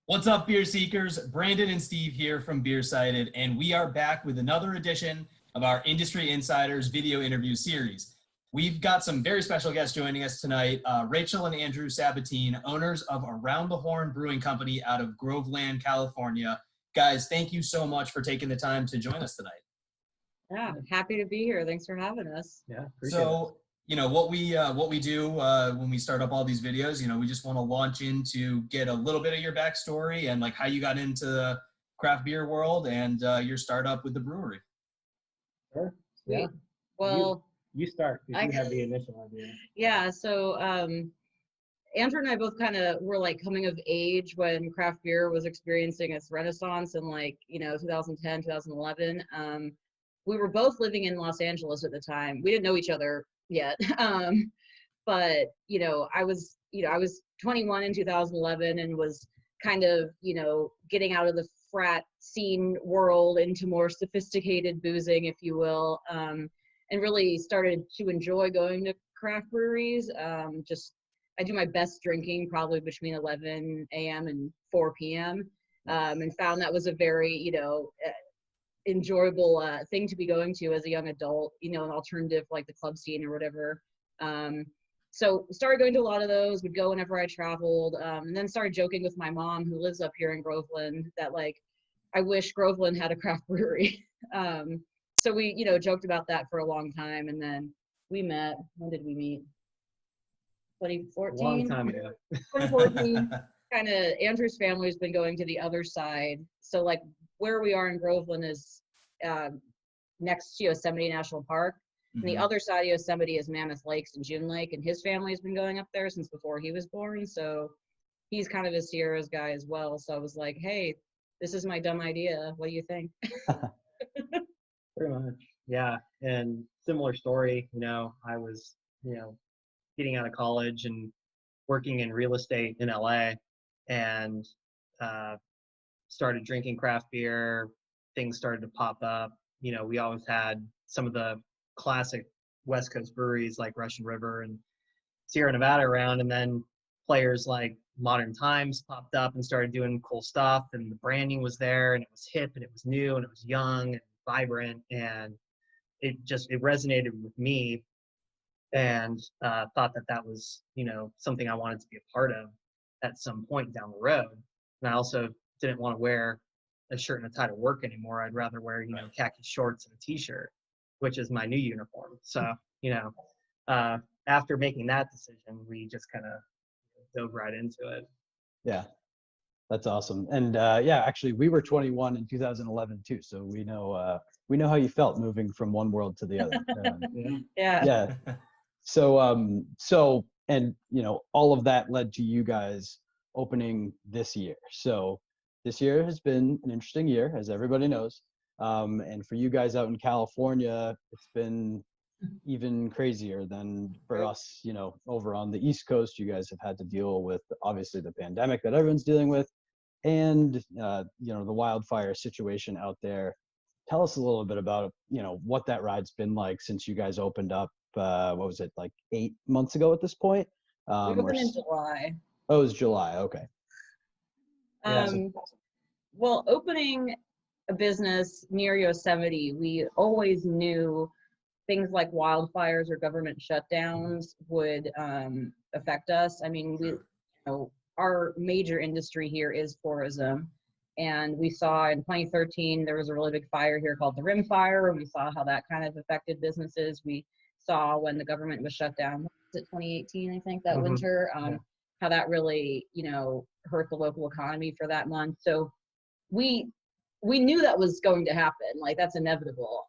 What's up, beer seekers? Brandon and Steve here from BeerSighted, and we are back with another edition of our Industry Insiders video interview series. We've got some very special guests joining us tonight, Rachel and Andrew Sabatine, owners of Around the Horn Brewing Company out of Groveland, California. Guys, thank you so much for taking the time to join us tonight. Yeah, happy to be here. Thanks for having us. Yeah, appreciate it. You know, what we do when we start up all these videos, you know, we just want to launch into get a little bit of your backstory and like how you got into the craft beer world and your startup with the brewery. Sure. Yeah. Well, you start because you have the initial idea. Yeah. So Andrew and I both kind of were like coming of age when craft beer was experiencing its renaissance in 2010, 2011. We were both living in Los Angeles at the time. We didn't know each other yet. But I was 21 in 2011 and was kind of, getting out of the frat scene world into more sophisticated boozing, if you will, and really started to enjoy going to craft breweries. I do my best drinking probably between 11 a.m. and 4 p.m. And found that was a very, enjoyable thing to be going to as a young adult, an alternative like the club scene or whatever. So started going to a lot of those, would go whenever I traveled, and then started joking with my mom who lives up here in Groveland that I wish Groveland had a craft brewery. So we, joked about that for a long time, and then we met. When did we meet? 2014? A long time ago. 2014. Kind of Andrew's family has been going to the other side. So where we are in Groveland is next to Yosemite National Park. And the other side of Yosemite is Mammoth Lakes and June Lake, and his family has been going up there since before he was born. So he's kind of a Sierras guy as well. So I was like, hey, this is my dumb idea. What do you think? Pretty much. Yeah. And similar story, I was, getting out of college and working in real estate in LA and started drinking craft beer. Things started to pop up. We always had some of the classic West Coast breweries like Russian River and Sierra Nevada around, and then players like Modern Times popped up and started doing cool stuff, and the branding was there, and it was hip, and it was new, and it was young and vibrant, and it resonated with me, and thought that was something I wanted to be a part of at some point down the road. And I also didn't want to wear a shirt and a tie to work anymore. I'd rather wear khaki shorts and a t-shirt, which is my new uniform. So after making that decision, we just kind of dove right into it. Yeah, that's awesome. And actually we were 21 in 2011 too, so we know how you felt moving from one world to the other. Yeah. So and all of that led to you guys opening this year. So this year has been an interesting year, as everybody knows. And for you guys out in California, it's been even crazier than for us, over on the East Coast. You guys have had to deal with, obviously, the pandemic that everyone's dealing with and, the wildfire situation out there. Tell us a little bit about, what that ride's been like since you guys opened up, what was it, 8 months ago at this point? We opened in July. Oh, it was July. Okay. Well, opening a business near Yosemite, we always knew things like wildfires or government shutdowns would affect us. I mean, our major industry here is tourism, and we saw in 2013 there was a really big fire here called the Rim Fire, and we saw how that kind of affected businesses. We saw when the government was shut down, was it 2018, I think, that winter, how that really, hurt the local economy for that month. So we knew that was going to happen, that's inevitable.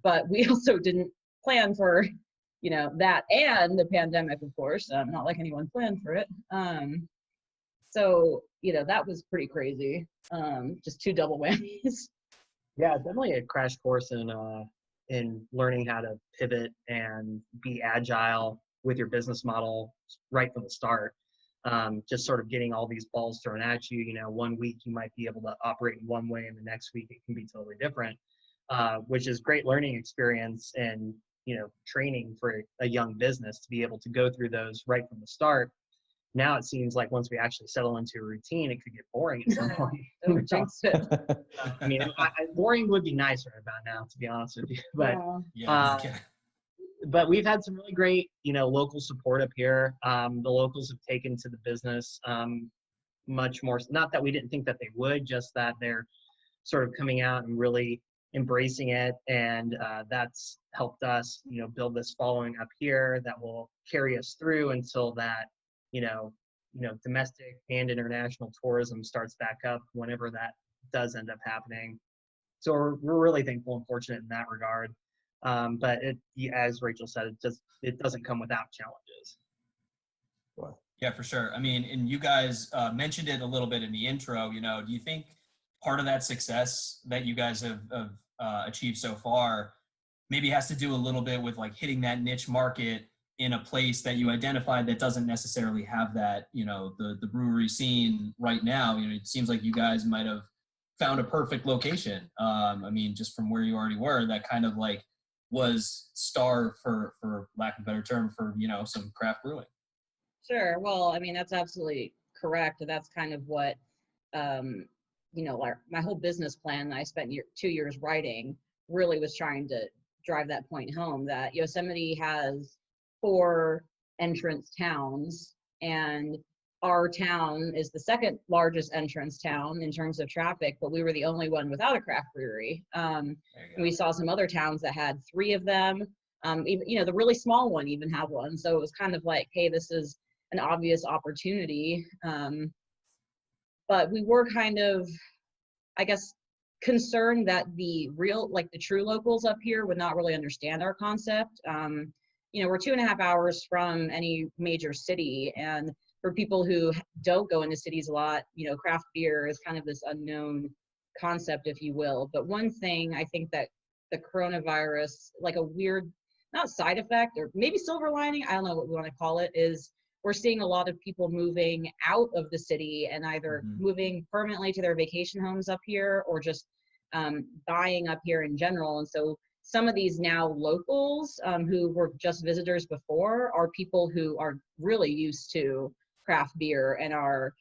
But we also didn't plan for, that and the pandemic, of course, not like anyone planned for it. So, that was pretty crazy. Just two double whammies. Yeah, definitely a crash course in learning how to pivot and be agile with your business model right from the start. Just sort of getting all these balls thrown at you. 1 week you might be able to operate in one way, and the next week it can be totally different, which is great learning experience and training for a young business to be able to go through those right from the start, now it seems like once we actually settle into a routine, it could get boring at some point. Don't jinx it. I mean, boring would be nice right about now, to be honest with you. But Yeah. Yeah. but we've had some really great, local support up here. The locals have taken to the business much more. Not that we didn't think that they would, just that they're sort of coming out and really embracing it, and that's helped us, build this following up here that will carry us through until that, domestic and international tourism starts back up whenever that does end up happening. So we're really thankful and fortunate in that regard. But as Rachel said, it doesn't come without challenges. Yeah, for sure. I mean, and you guys mentioned it a little bit in the intro. Do you think part of that success that you guys have achieved so far maybe has to do a little bit with like hitting that niche market in a place that you identified that doesn't necessarily have that, the brewery scene right now? It seems like you guys might have found a perfect location. I mean, just from where you already were, that kind of like was starved, for lack of a better term, for, some craft brewing. Sure. Well, I mean, that's absolutely correct. That's kind of what, my whole business plan that I spent 2 years writing really was trying to drive that point home, that Yosemite has 4 entrance towns, and our town is the second largest entrance town in terms of traffic, but we were the only one without a craft brewery. And we saw some other towns that had 3 of them. Even, the really small one even had one. So it was kind of like, hey, this is an obvious opportunity. But we were kind of, I guess, concerned that the true locals up here would not really understand our concept. We're 2.5 hours from any major city, and for people who don't go into cities a lot, craft beer is kind of this unknown concept, if you will. But one thing I think that the coronavirus, like a weird, not side effect, or maybe silver lining, I don't know what we want to call it, is we're seeing a lot of people moving out of the city and either moving permanently to their vacation homes up here, or just buying up here in general. And so some of these now locals who were just visitors before are people who are really used to craft beer and are,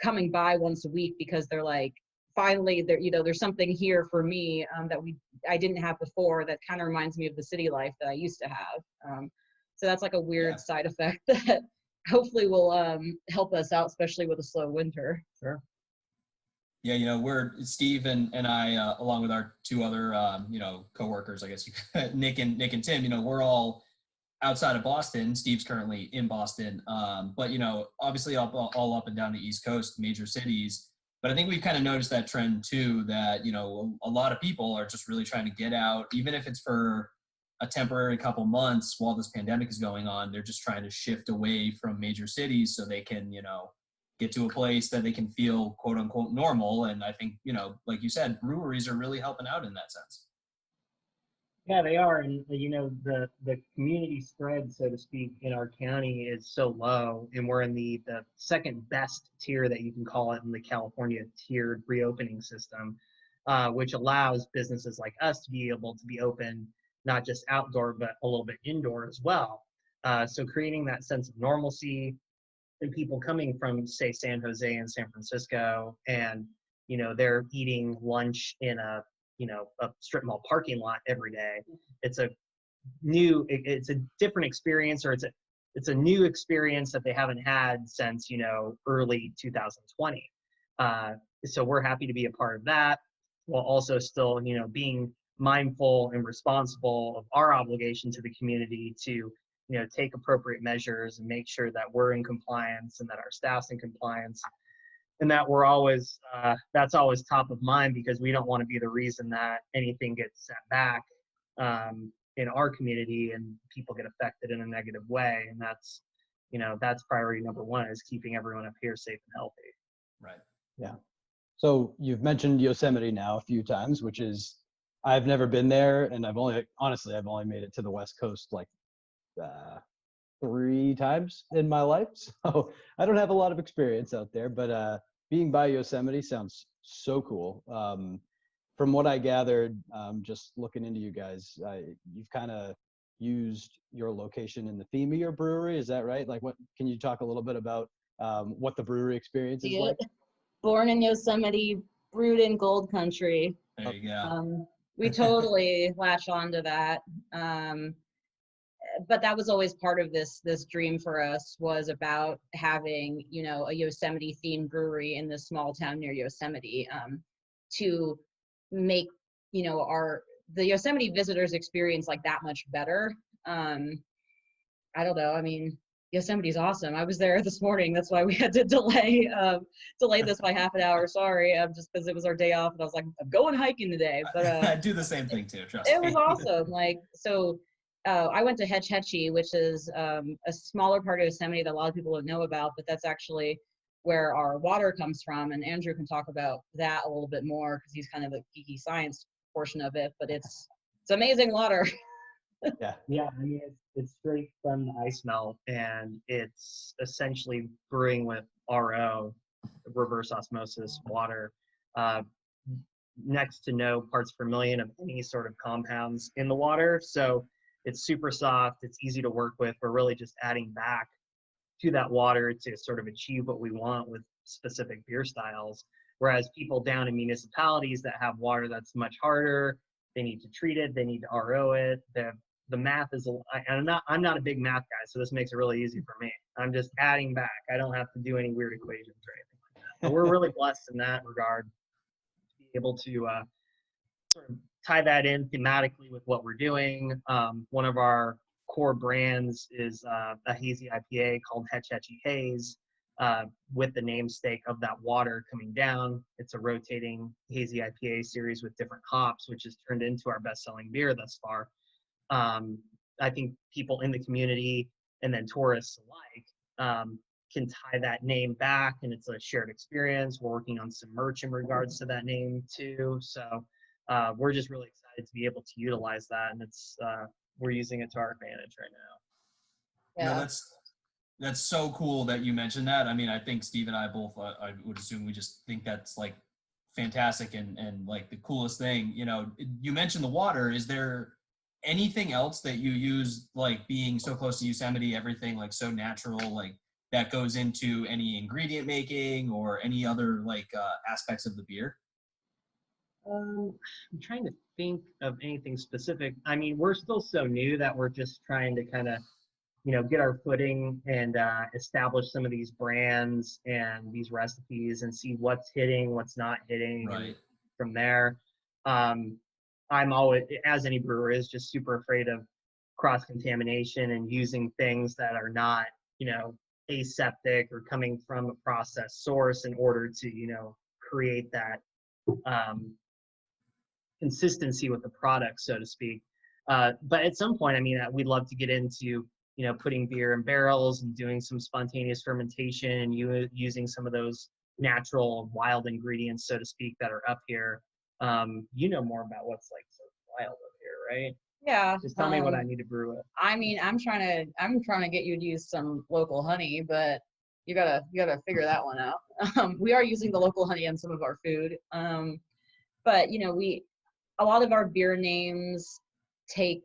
coming by once a week because they're like, finally, there's something here for me that I didn't have before, that kind of reminds me of the city life that I used to have. So that's like a weird side effect that hopefully will help us out, especially with a slow winter. Sure. Yeah, we're Steve and I, along with our 2 other, coworkers, I guess, Nick and Tim. We're all outside of Boston. Steve's currently in Boston, but obviously all up and down the East Coast, major cities. But I think we've kind of noticed that trend too, that a lot of people are just really trying to get out, even if it's for a temporary couple months while this pandemic is going on. They're just trying to shift away from major cities so they can, get to a place that they can feel quote unquote normal. And I think, like you said, breweries are really helping out in that sense. Yeah, they are. And, the community spread, so to speak, in our county is so low, and we're in the second best tier that you can call it in the California tiered reopening system, which allows businesses like us to be able to be open, not just outdoor, but a little bit indoor as well. So creating that sense of normalcy, and people coming from, say, San Jose and San Francisco, and, they're eating lunch in a strip mall parking lot every day. It's a different experience, or it's a new experience that they haven't had since, early 2020. So we're happy to be a part of that, while also still, being mindful and responsible of our obligation to the community to, take appropriate measures and make sure that we're in compliance and that our staff's in compliance, and that we're always, that's always top of mind, because we don't want to be the reason that anything gets set back in our community and people get affected in a negative way. And that's, that's priority number 1, is keeping everyone up here safe and healthy. Right. Yeah. So you've mentioned Yosemite now a few times, which is, I've never been there, and I've only made it to the West Coast like 3 times in my life. So I don't have a lot of experience out there, but being by Yosemite sounds so cool. From what I gathered, just looking into you guys, you've kind of used your location in the theme of your brewery. Is that right? Like, what can you talk a little bit about what the brewery experience is like? Born in Yosemite, brewed in Gold Country. There you go. We totally latch onto that. But that was always part of this dream for us, was about having, you know, a Yosemite themed brewery in this small town near Yosemite, to make, you know, the Yosemite visitors experience like that much better. I don't know. I mean, Yosemite's awesome. I was there this morning. That's why we had to delay this by half an hour. Sorry, just because it was our day off, and I was like, I'm going hiking today. But I do the same thing too. Trust me. It was awesome. Like, so I went to Hetch Hetchy, which is a smaller part of Yosemite that a lot of people don't know about, but that's actually where our water comes from. And Andrew can talk about that a little bit more because he's kind of the geeky science portion of it. But it's amazing water. Yeah. I mean, it's straight from the ice melt, and it's essentially brewing with RO, reverse osmosis water, next to no parts per million of any sort of compounds in the water. So it's super soft. It's easy to work with. We're really just adding back to that water to sort of achieve what we want with specific beer styles. Whereas people down in municipalities that have water that's much harder, they need to treat it, they need to RO it. The math is, I'm not a big math guy, so this makes it really easy for me. I'm just adding back. I don't have to do any weird equations or anything like that. But we're really blessed in that regard to be able to sort of tie that in thematically with what we're doing. One of our core brands is a hazy IPA called Hetch Hetchy Haze, with the namesake of that water coming down. It's a rotating hazy IPA series with different hops, which has turned into our best-selling beer thus far. I think people in the community and then tourists alike can tie that name back, and it's a shared experience. We're working on some merch in regards to that name too. So we're just really excited to be able to utilize that, and it's we're using it to our advantage right now. Yeah. No, that's so cool that you mentioned that. I mean, I think Steve and I both, I would assume, we just think that's like fantastic and like the coolest thing. You know, you mentioned the water. Is there anything else that you use, like being so close to Yosemite, everything like so natural, like that goes into any ingredient making or any other like aspects of the beer? I'm trying to think of anything specific. I mean, we're still so new that we're just trying to kind of, you know, get our footing and establish some of these brands and these recipes and see what's hitting, what's not hitting. Right. And from there, I'm always, as any brewer is, just super afraid of cross-contamination and using things that are not, you know, aseptic or coming from a processed source in order to, you know, create that consistency with the product, so to speak. But at some point, I mean, we'd love to get into, you know, putting beer in barrels and doing some spontaneous fermentation and using some of those natural wild ingredients, so to speak, that are up here. You know more about what's like so wild up here, right? Yeah. Just tell me what I need to brew with. I mean, I'm trying to get you to use some local honey, but you gotta figure that one out. We are using the local honey in some of our food. But you know, a lot of our beer names take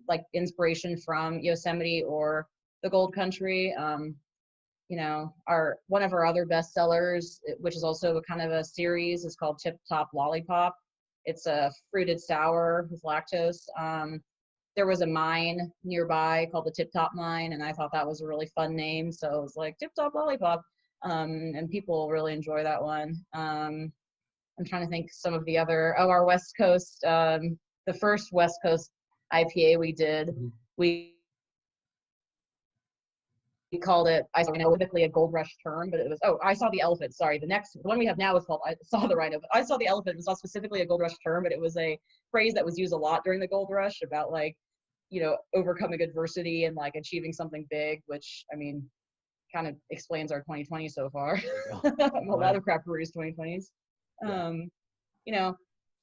like inspiration from Yosemite or the Gold Country. You know, one of our other bestsellers, which is also a kind of a series, is called Tip Top Lollipop. It's a fruited sour with lactose. There was a mine nearby called the Tip Top Mine, and I thought that was a really fun name, so it was like Tip Top Lollipop, and people really enjoy that one. I'm trying to think some of the other, our West Coast, the first West Coast IPA we did, we called it, I know typically a Gold Rush term, but it was, I Saw the Elephant. Sorry, the one we have now is called I Saw the Rhino. I Saw the Elephant was not specifically a Gold Rush term, but it was a phrase that was used a lot during the Gold Rush about, like, you know, overcoming adversity and like achieving something big, which, I mean, kind of explains our 2020 so far. A lot of craft breweries 2020s. You know,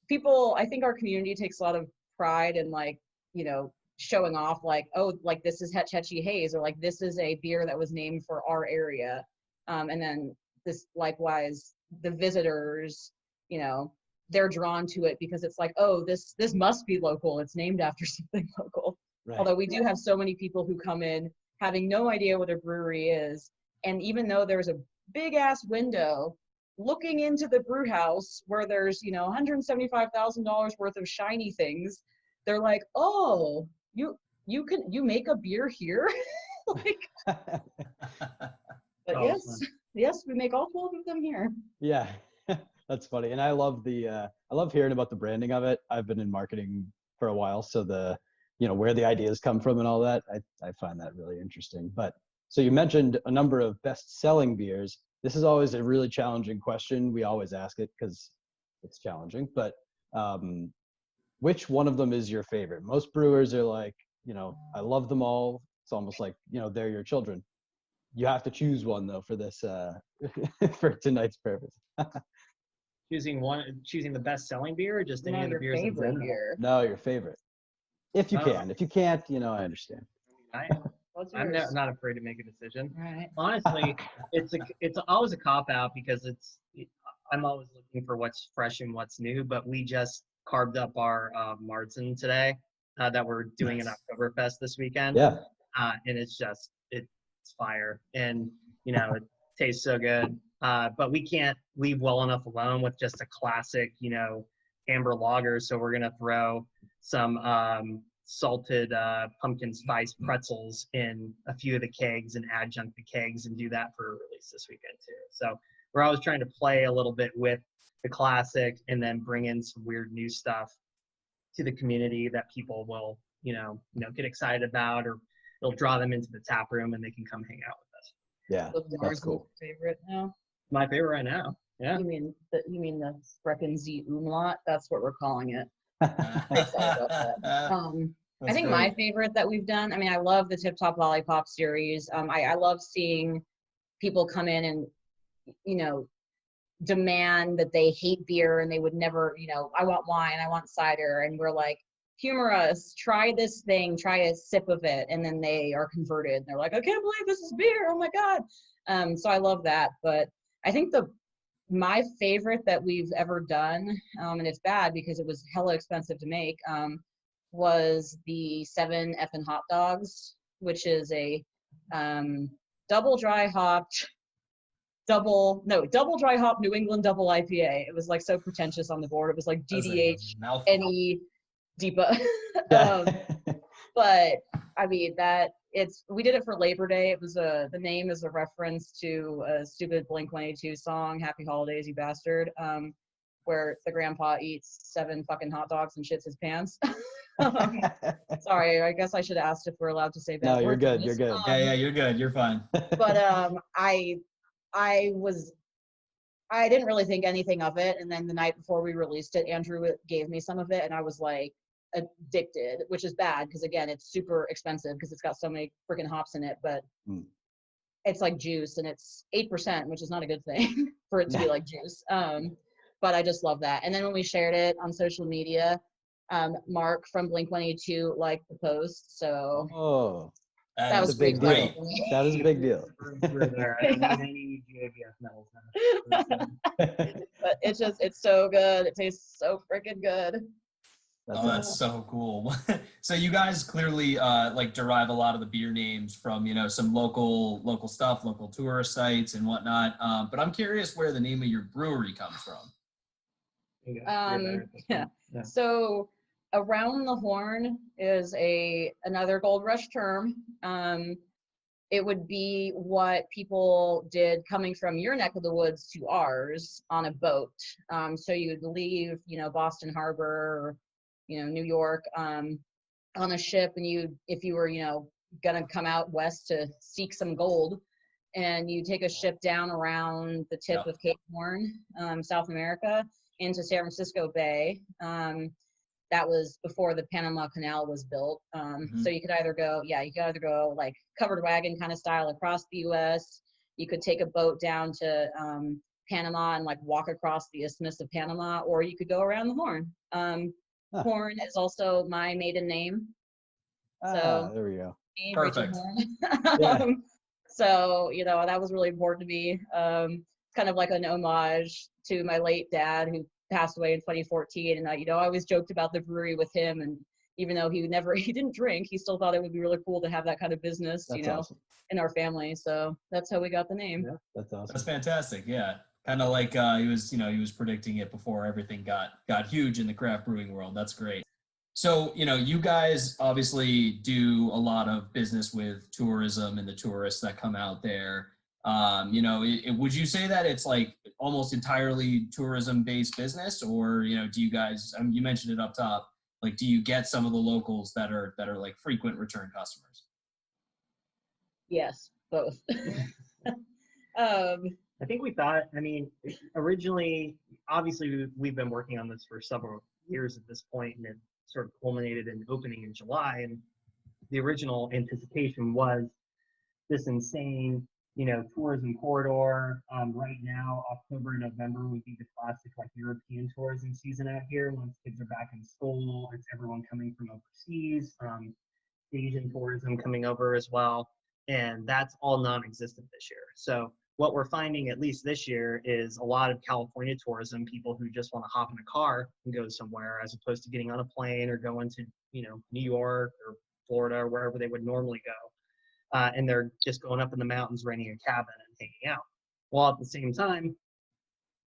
people, I think our community takes a lot of pride in, like, you know, showing off, like, oh, like this is Hetch Hetchy Haze, or like this is a beer that was named for our area. And then this, likewise, the visitors, you know, they're drawn to it because it's like, oh, this must be local. It's named after something local. Right. Although we do have so many people who come in having no idea what a brewery is. And even though there's a big ass window looking into the brew house where there's, you know, $175,000 worth of shiny things, they're like, oh, you make a beer here? Like, but Awesome. yes, we make all 12 of them here. Yeah, that's funny. And I love I love hearing about the branding of it. I've been in marketing for a while, so where the ideas come from and all that, I find that really interesting. But so you mentioned a number of best-selling beers. This is always a really challenging question. We always ask it because it's challenging. But which one of them is your favorite? Most brewers are like, I love them all. It's almost like, they're your children. You have to choose one though for this for tonight's purpose. Choosing the best-selling beer, or just any No, of the your beers in favorite general? beer. No, your favorite. If you can. If you can't, I understand. What's I'm yours? not afraid to make a decision. All right. Honestly, it's always a cop-out because I'm always looking for what's fresh and what's new. But we just carved up our Marzen today that we're doing Nice. an Oktoberfest this weekend. Yeah. And it's fire, and it tastes so good. But we can't leave well enough alone with just a classic, amber lager. So we're gonna throw some salted pumpkin spice pretzels in a few of the kegs and adjunct the kegs and do that for a release this weekend too. So we're always trying to play a little bit with the classic and then bring in some weird new stuff to the community that people will, get excited about, or it'll draw them into the tap room and they can come hang out with us. Yeah. So That's Marzen's cool. favorite now? My favorite right now. Yeah. You mean the Sprechen Sie Umlaut? That's what we're calling it. I think my favorite that we've done, I love the Tip Top Lollipop series. I love seeing people come in and, demand that they hate beer and they would never, I want wine, I want cider. And we're like, humor us, try this thing, try a sip of it. And then they are converted. They're like, I can't believe this is beer. Oh my God. So I love that. But I think my favorite that we've ever done, and it's bad because it was hella expensive to make, was the 7 effing hot dogs, which is a double dry hop New England double IPA. It was like so pretentious on the board. It was like DDH, NE, DEPA. But we did it for Labor Day. It was the name is a reference to a stupid Blink-182 song, Happy Holidays, You Bastard, where the grandpa eats 7 fucking hot dogs and shits his pants. Sorry, I guess I should have asked if we're allowed to say that. No, you're good. You're good. Yeah, you're good. You're fine. But I didn't really think anything of it. And then the night before we released it, Andrew gave me some of it and I was like addicted, which is bad because again, it's super expensive because it's got so many freaking hops in it, but it's like juice and it's 8%, which is not a good thing for it to be like juice. But I just love that. And then when we shared it on social media, Mark from Blink-182 liked the post. So that was a big deal. That is a big deal. But it's so good. It tastes so freaking good. That's so cool. So you guys clearly derive a lot of the beer names from some local stuff, local tourist sites and whatnot. But I'm curious where the name of your brewery comes from. Yeah. So Around the Horn is another Gold Rush term. It would be what people did coming from your neck of the woods to ours on a boat. So you would leave, Boston Harbor, or, New York, on a ship, and if you were, gonna come out west to seek some gold, and you take a ship down around the tip of Cape Horn, South America, into San Francisco Bay. That was before the Panama Canal was built. So you could either go like covered wagon kind of style across the U.S. You could take a boat down to Panama and like walk across the Isthmus of Panama, or you could go around the Horn. Horn is also my maiden name. So there we go. Perfect. So, that was really important to me. Kind of like an homage to my late dad who passed away in 2014. And I always joked about the brewery with him, and even though he didn't drink, he still thought it would be really cool to have that kind of business, That's you know, awesome. in our family. So that's how we got the name. Yeah. That's awesome. That's fantastic. Yeah. Kind of like he was predicting it before everything got huge in the craft brewing world. That's great. So, you guys obviously do a lot of business with tourism and the tourists that come out there. Would you say that it's like almost entirely tourism-based business, or do you guys? You mentioned it up top. Like, do you get some of the locals that are like frequent return customers? Yes, both. I think we thought, originally, obviously we've been working on this for several years at this point, and it sort of culminated in opening in July. And the original anticipation was this insane, tourism corridor. Right now, October and November would be the classic like European tourism season out here. Once kids are back in school, it's everyone coming from overseas, Asian tourism coming over as well. And that's all non-existent this year. So what we're finding, at least this year, is a lot of California tourism, people who just want to hop in a car and go somewhere, as opposed to getting on a plane or going to, New York or Florida or wherever they would normally go. And they're just going up in the mountains, renting a cabin and hanging out. While at the same time,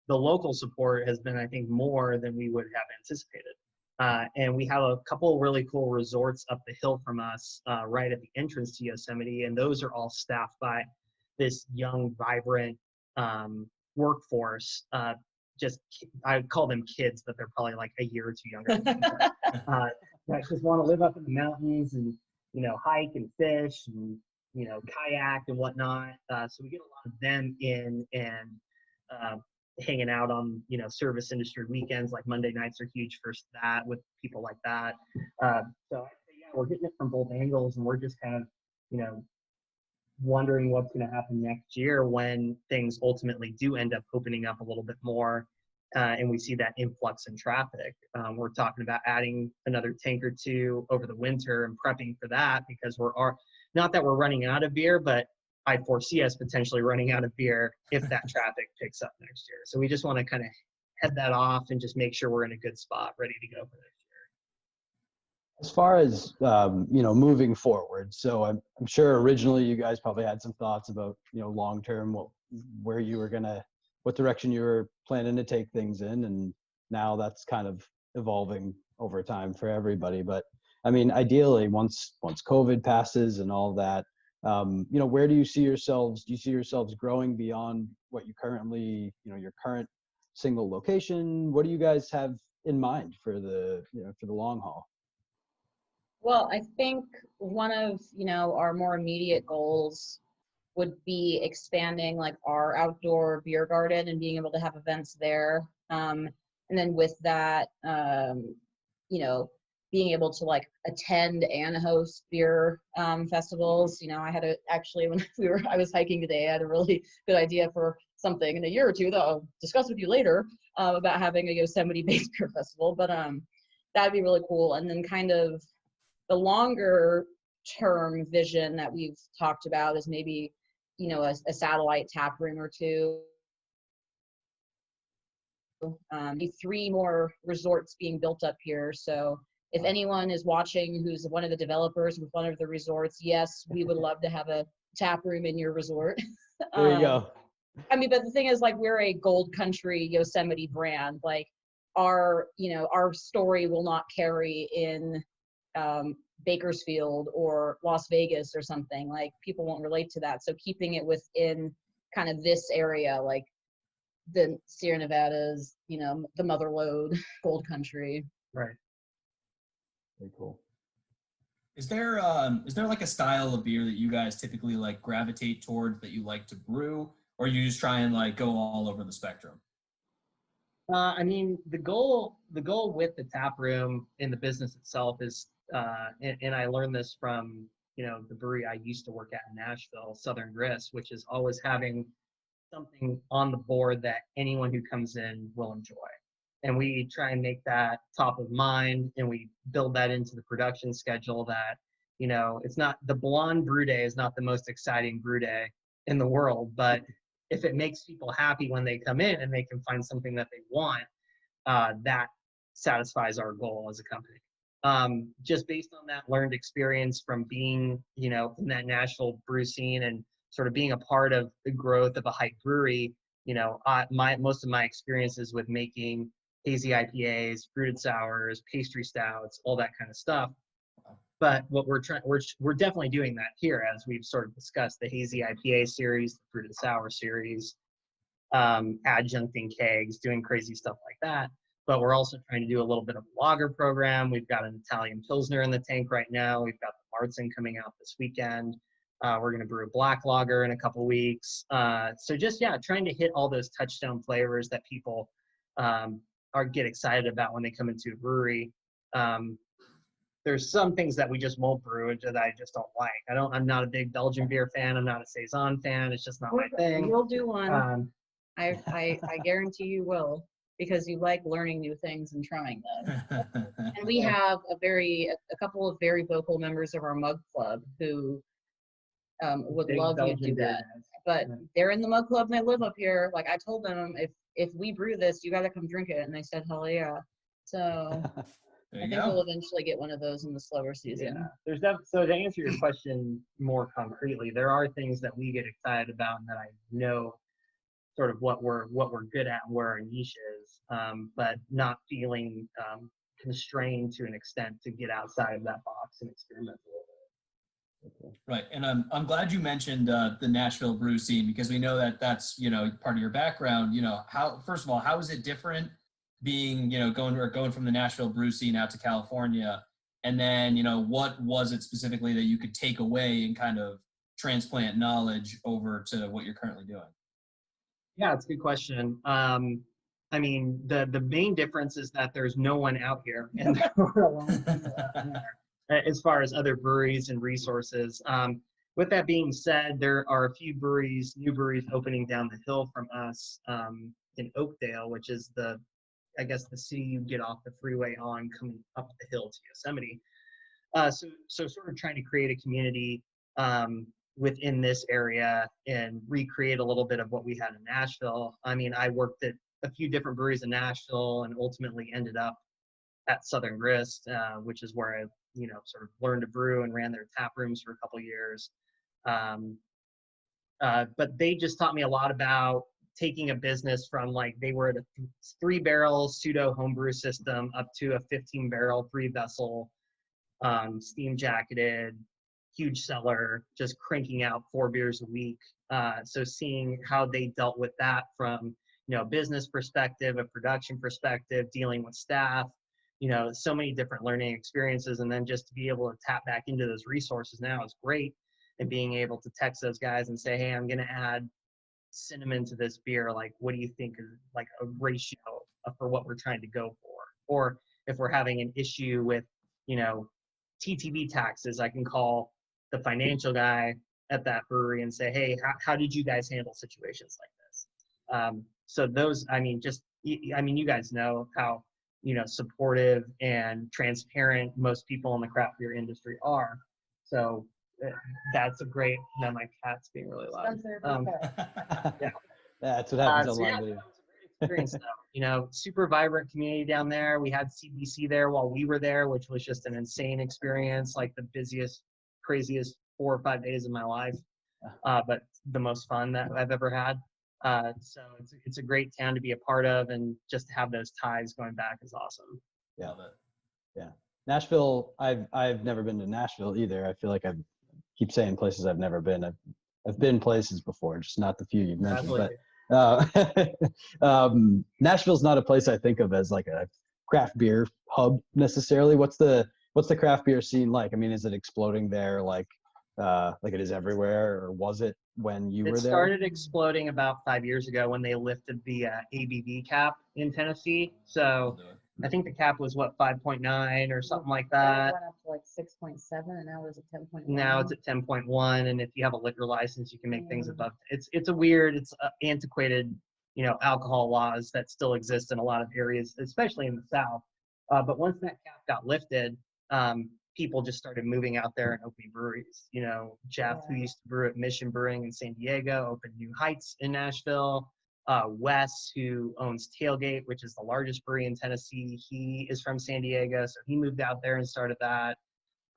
the local support has been, I think, more than we would have anticipated. And we have a couple of really cool resorts up the hill from us, right at the entrance to Yosemite, and those are all staffed by this young, vibrant workforce. I call them kids, but they're probably like a year or two younger than me. That just want to live up in the mountains and hike and fish and kayak and whatnot. So we get a lot of them in and hanging out on service industry weekends. Like Monday nights are huge for that with people like that. So I'd say, yeah, we're getting it from both angles, and we're just kind of wondering what's going to happen next year when things ultimately do end up opening up a little bit more, and we see that influx in traffic. We're talking about adding another tank or two over the winter and prepping for that, because not that we're running out of beer, but I foresee us potentially running out of beer if that traffic picks up next year. So we just want to kind of head that off and just make sure we're in a good spot, ready to go for next year. As far as moving forward, so I'm sure originally you guys probably had some thoughts about long term, what direction you were planning to take things in, and now that's kind of evolving over time for everybody. But ideally, once COVID passes and all that, where do you see yourselves? Do you see yourselves growing beyond what you currently, your current single location? What do you guys have in mind for the long haul? Well, I think one of, our more immediate goals would be expanding like our outdoor beer garden and being able to have events there. And then with that, being able to like attend and host beer festivals. I had when I was hiking today, I had a really good idea for something in a year or two that I'll discuss with you later about having a Yosemite-based beer festival. But that'd be really cool. And then kind of the longer term vision that we've talked about is maybe, a satellite tap room or two. 3 more resorts being built up here. So if anyone is watching who's one of the developers with one of the resorts, yes, we would love to have a tap room in your resort. There you go. But the thing is, like, we're a Gold Country Yosemite brand. Like, our story will not carry in Bakersfield or Las Vegas or something. Like, people won't relate to that. So keeping it within kind of this area, like the Sierra Nevadas, the Mother Lode, Gold Country. Right. Very cool. Is there like a style of beer that you guys typically like gravitate towards that you like to brew, or you just try and like go all over the spectrum? The goal with the tap room in the business itself is, and I learned this from, the brewery I used to work at in Nashville, Southern Grist, which is always having something on the board that anyone who comes in will enjoy. And we try and make that top of mind, and we build that into the production schedule that, it's not, the blonde brew day is not the most exciting brew day in the world, but if it makes people happy when they come in and they can find something that they want, that satisfies our goal as a company. just based on that learned experience from being, in that Nashville brew scene and sort of being a part of the growth of a hype brewery, most of my experiences with making hazy IPAs, fruited sours, pastry stouts, all that kind of stuff. But what we're definitely doing that here, as we've sort of discussed, the hazy IPA series, the fruited sour series, adjuncting kegs, doing crazy stuff like that. But we're also trying to do a little bit of a lager program. We've got an Italian Pilsner in the tank right now. We've got the Marzen coming out this weekend. We're going to brew a black lager in a couple weeks. So just, trying to hit all those touchstone flavors that people get excited about when they come into a brewery. There's some things that we just won't brew that I just don't like. I'm not a big Belgian beer fan. I'm not a Saison fan. It's just not my thing. You'll do one. I guarantee you will, because you like learning new things and trying them. And we have a couple of very vocal members of our mug club who would Big love you to Belgian do beer that. guys. But they're in the mug club and they live up here. Like, I told them, if we brew this, you got to come drink it. And they said, hell yeah. So I think we'll eventually get one of those in the slower season. Yeah. So to answer your question more concretely, there are things that we get excited about and that I know sort of what we're good at and where our niche is, but not feeling constrained to an extent to get outside of that box and experiment a little bit. Okay. Right, and I'm glad you mentioned the Nashville brew scene, because we know that that's part of your background. First of all, how is it different being going from the Nashville brew scene out to California, and then what was it specifically that you could take away and kind of transplant knowledge over to what you're currently doing? Yeah, it's a good question. I mean, the main difference is that there's no one out here, and there were a lot of people out there as far as other breweries and resources. With that being said, there are a few new breweries opening down the hill from us in Oakdale, which is the city you get off the freeway on coming up the hill to Yosemite. So sort of trying to create a community within this area and recreate a little bit of what we had in Nashville. I mean, I worked at a few different breweries in Nashville and ultimately ended up at Southern Grist, which is where I, sort of learned to brew and ran their tap rooms for a couple of years. But they just taught me a lot about taking a business from, like, they were at a 3-barrel pseudo homebrew system up to a 15-barrel 3-vessel steam jacketed huge cellar, just cranking out 4 beers a week. So seeing how they dealt with that from a business perspective, a production perspective, dealing with staff, so many different learning experiences, and then just to be able to tap back into those resources now is great. And being able to text those guys and say, hey, I'm going to add cinnamon to this beer. Like, what do you think is like a ratio for what we're trying to go for? Or if we're having an issue with, TTB taxes, I can call the financial guy at that brewery and say, hey, how did you guys handle situations like this? So those, you guys know how, supportive and transparent most people in the craft beer industry are. So that's a great, now my cat's being really loud. Yeah. That's what happens on So live yeah, video. that was a great experience though. Super vibrant community down there. We had CBC there while we were there, which was just an insane experience, like the busiest, craziest 4 or 5 days of my life, but the most fun that I've ever had. So it's a great town to be a part of, and just to have those ties going back is awesome. Yeah. Love it. Yeah. Nashville, I've never been to Nashville either. I feel like I keep saying places I've never been. I've been places before, just not the few you've mentioned. But Nashville's not a place I think of as like a craft beer hub necessarily. What's the craft beer scene like? I mean, is it exploding there like it is everywhere, or was it when you were there? It started exploding about 5 years ago when they lifted the ABV cap in Tennessee. So I think the cap was 5.9 or something like that. It went up to like 6.7, and now it's at 10.1. Now it's at 10.1, and if you have a liquor license, you can make things above. It's a weird, it's antiquated, alcohol laws that still exist in a lot of areas, especially in the South. But once that cap got lifted, people just started moving out there and opening breweries. Jeff, who used to brew at Mission Brewing in San Diego, opened New Heights in Nashville. Wes, who owns Tailgate, which is the largest brewery in Tennessee. He is from San Diego, so he moved out there and started that.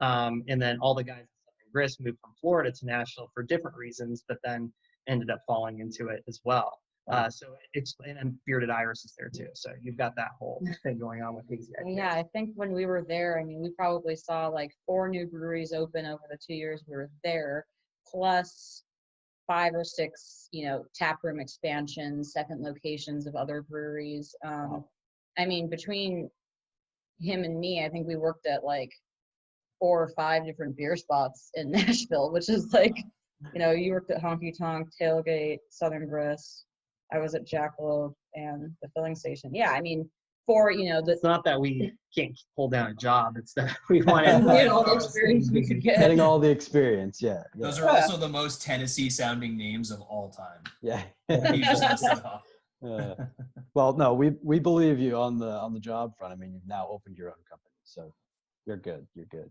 And then all the guys at Southern Grist moved from Florida to Nashville for different reasons, but then ended up falling into it as well. And Bearded Iris is there too. So you've got that whole thing going on with Hazy IPAs. Yeah, I think when we were there, I mean, we probably saw like 4 new breweries open over the 2 years we were there, plus 5 or 6, tap room expansions, second locations of other breweries. Wow. I mean, between him and me, I think we worked at like 4 or 5 different beer spots in Nashville, which is like, you worked at Honky Tonk, Tailgate, Southern Grist. I was at Jackalope and the filling station. Yeah, I mean, it's not that we can't hold down a job. It's that we want to get all the experience we could get. Getting all the experience, yeah. Those are also the most Tennessee sounding names of all time. Yeah. You just listed off. Well, no, we believe you on the job front. I mean, you've now opened your own company, so you're good. You're good.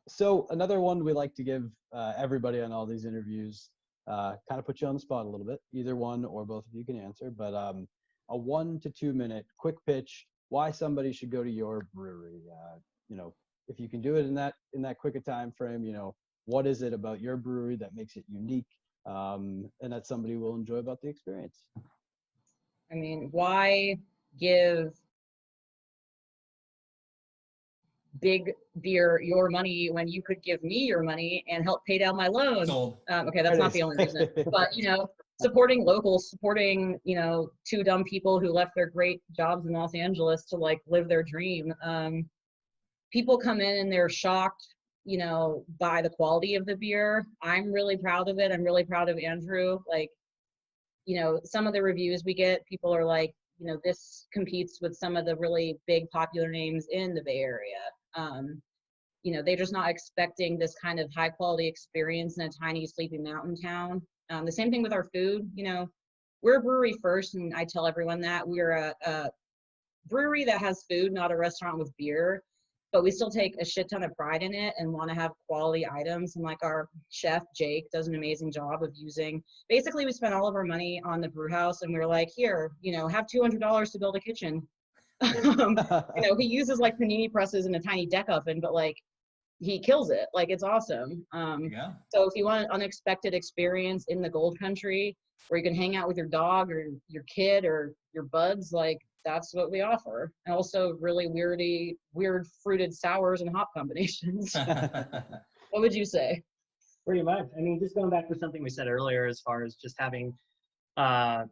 So another one we like to give everybody on all these interviews, kind of put you on the spot a little bit. Either one or both of you can answer, but a 1 to 2 minute quick pitch why somebody should go to your brewery. If you can do it in that quick a time frame, what is it about your brewery that makes it unique, and that somebody will enjoy about the experience? I mean, why give Big Beer your money when you could give me your money and help pay down my loan? Sold. Okay, that's not the only reason, but supporting locals, supporting 2 dumb people who left their great jobs in Los Angeles to like live their dream. People come in and they're shocked, by the quality of the beer. I'm really proud of it. I'm really proud of Andrew. Like, some of the reviews we get, people are like, this competes with some of the really big popular names in the Bay Area. They're just not expecting this kind of high quality experience in a tiny sleepy mountain town. The same thing with our food. We're a brewery first, and I tell everyone that we're a brewery that has food, not a restaurant with beer, but we still take a shit ton of pride in it and want to have quality items. And like our chef, Jake, does an amazing job of basically we spent all of our money on the brew house, and we were like, here, have $200 to build a kitchen. He uses like panini presses and a tiny deck oven, but like he kills it. Like, it's awesome. So if you want an unexpected experience in the Gold Country where you can hang out with your dog or your kid or your buds, like that's what we offer. And also really weird fruited sours and hop combinations. What would you say? Pretty much. I mean, just going back to something we said earlier, as far as just having a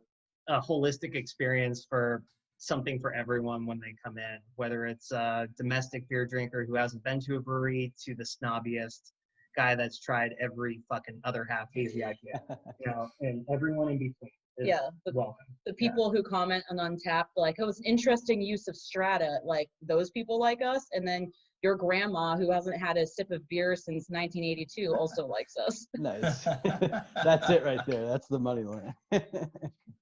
holistic experience for something for everyone when they come in, whether it's a domestic beer drinker who hasn't been to a brewery to the snobbiest guy that's tried every fucking other half hazy IPA, and everyone in between is welcome. The people who comment on Untapped, like, oh, it's an interesting use of strata, like those people like us, and then your grandma who hasn't had a sip of beer since 1982 also likes us. Nice. That's it right there. That's the money line.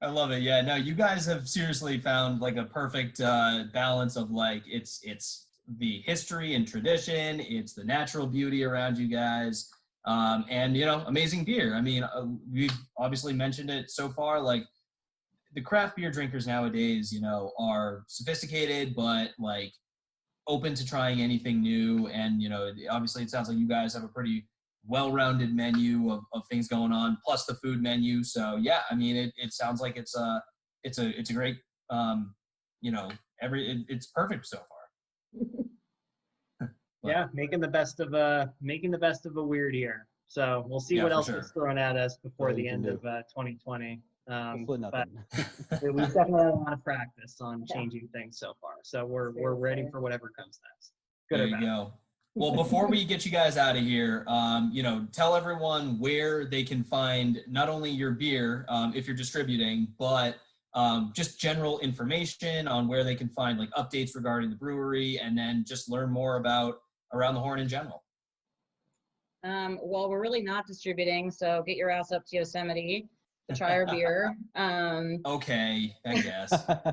I love it. Yeah, no, you guys have seriously found like a perfect balance of like it's the history and tradition, it's the natural beauty around you guys, and amazing beer. I mean, we've obviously mentioned it so far. Like the craft beer drinkers nowadays, are sophisticated, but like open to trying anything new. And obviously, it sounds like you guys have a pretty well-rounded menu of things going on, plus the food menu. So yeah, I mean, it sounds like it's a great, it's perfect so far. Yeah, making the best of a weird year. So we'll see what else is thrown at us before the end of 2020. Hopefully nothing. But we've definitely had a lot of practice on changing things so far. So we're ready for whatever comes next. Good there or you bad. go. Well, before we get you guys out of here, tell everyone where they can find not only your beer, if you're distributing, but just general information on where they can find like updates regarding the brewery, and then just learn more about Around the Horn in general. Well, we're really not distributing, so get your ass up to Yosemite to try our beer. Okay, I guess.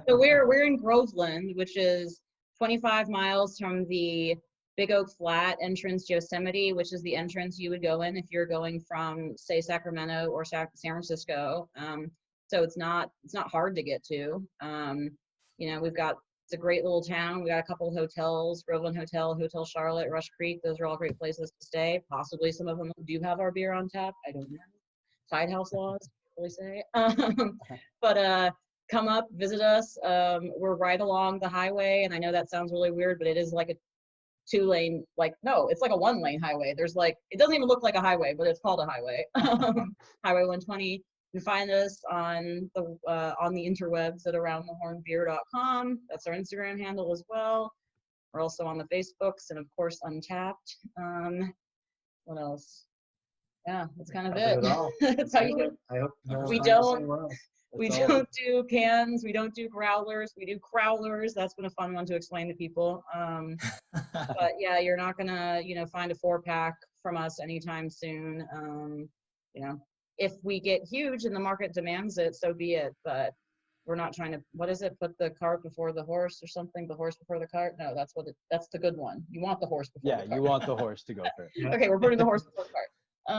So we're in Groveland, which is 25 miles from the Big Oak Flat entrance to Yosemite, which is the entrance you would go in if you're going from, say, Sacramento or San Francisco. So it's not hard to get to. You know, it's a great little town. We got a couple of hotels, Groveland Hotel, Hotel Charlotte, Rush Creek. Those are all great places to stay. Possibly some of them do have our beer on tap. I don't know. Side house laws, really say. But come up, visit us. We're right along the highway, and I know that sounds really weird, but it is like a 2-lane, no, it's like a 1-lane highway. There's it doesn't even look like a highway, but it's called a highway. Highway 120. You can find us on the interwebs at aroundthehornbeer.com. That's our Instagram handle as well. We're also on the Facebooks and of course Untapped. What else? Yeah, that's kind of it. That's how you. I hope We don't do cans. We don't do growlers. We do crowlers. That's been a fun one to explain to people. But yeah, you're not gonna, find a 4-pack from us anytime soon. If we get huge and the market demands it, so be it. But we're not trying to, what is it? Put the cart before the horse or something? The horse before the cart? No, that's the good one. You want the horse before the cart. Yeah, you want the horse to go first. Okay, we're putting the horse before the cart.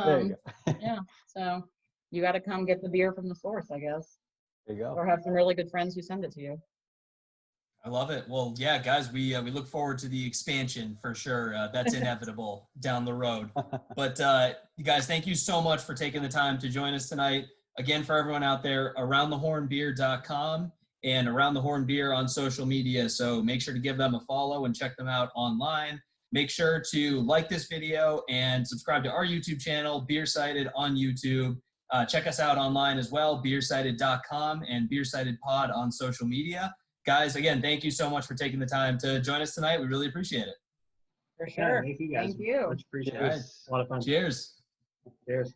There you go. Yeah, so you got to come get the beer from the source, I guess. There you go. Or have some really good friends who send it to you. I love it. Well, yeah, guys, we look forward to the expansion for sure. That's inevitable down the road. But you guys, thank you so much for taking the time to join us tonight. Again, for everyone out there, aroundthehornbeer.com and Around the Horn Beer on social media. So make sure to give them a follow and check them out online. Make sure to like this video and subscribe to our YouTube channel, BeerSighted on YouTube. Check us out online as well, BeerSighted.com and BeerSightedPod on social media. Guys, again, thank you so much for taking the time to join us tonight. We really appreciate it. For sure. Yeah, thank you guys. Thank you. Much appreciated. All right. A lot of fun. Cheers. Cheers.